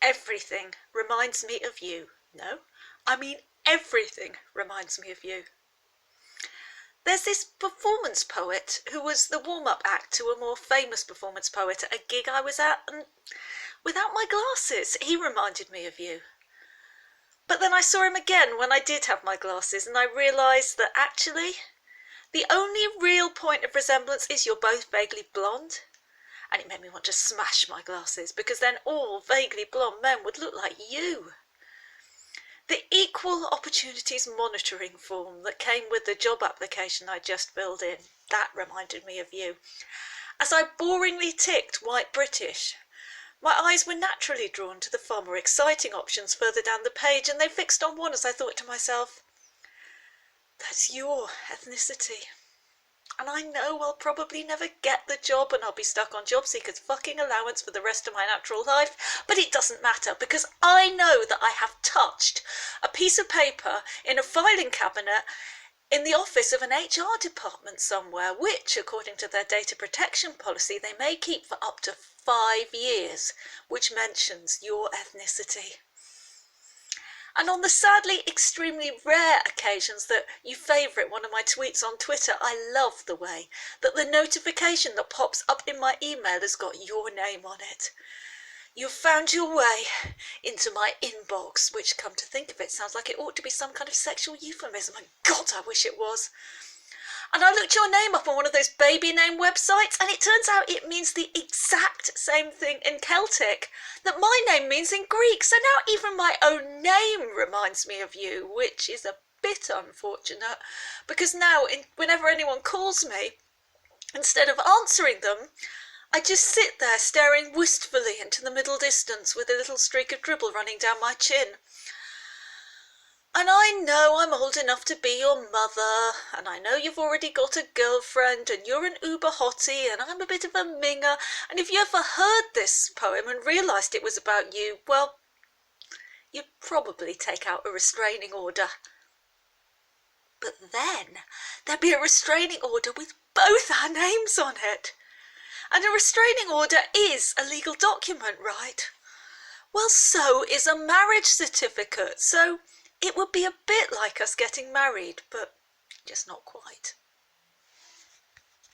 everything reminds me of you. No, I mean everything reminds me of you. There's this performance poet who was the warm-up act to a more famous performance poet at a gig I was at, and without my glasses, he reminded me of you. But then I saw him again when I did have my glasses, and I realised that actually, the only real point of resemblance is you're both vaguely blonde. And it made me want to smash my glasses, because then all vaguely blonde men would look like you. The equal opportunities monitoring form that came with the job application I just filled in, that reminded me of you. As I boringly ticked white British, my eyes were naturally drawn to the far more exciting options further down the page, and they fixed on one as I thought to myself, that's your ethnicity. And I know I'll probably never get the job and I'll be stuck on job seekers' fucking allowance for the rest of my natural life, but it doesn't matter because I know that I have touched a piece of paper in a filing cabinet in the office of an HR department somewhere, which, according to their data protection policy, they may keep for up to 5 years, which mentions your ethnicity. And on the sadly extremely rare occasions that you favourite one of my tweets on Twitter, I love the way that the notification that pops up in my email has got your name on it. You've found your way into my inbox, which, come to think of it, sounds like it ought to be some kind of sexual euphemism. And God, I wish it was. And I looked your name up on one of those baby name websites, and it turns out it means the exact same thing in Celtic that my name means in Greek. So now even my own name reminds me of you, which is a bit unfortunate, because now whenever anyone calls me, instead of answering them, I just sit there staring wistfully into the middle distance with a little streak of dribble running down my chin. And I know I'm old enough to be your mother, and I know you've already got a girlfriend, and you're an uber hottie, and I'm a bit of a minger, and if you ever heard this poem and realised it was about you, well, you'd probably take out a restraining order. But then there'd be a restraining order with both our names on it. And a restraining order is a legal document, right? Well, so is a marriage certificate, so it would be a bit like us getting married, but just not quite.